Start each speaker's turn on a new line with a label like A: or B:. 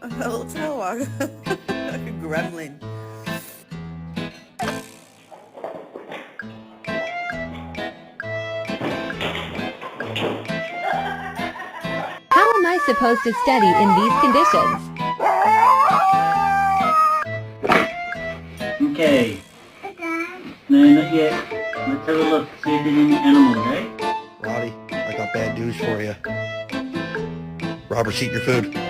A: A little slower. Like a gremlin.
B: How am I supposed to study in these conditions?
C: Okay. No, not yet. Let's have a look, see if there's any animals, eh?
D: Roddy, I got bad news for you. Robert's eating your food.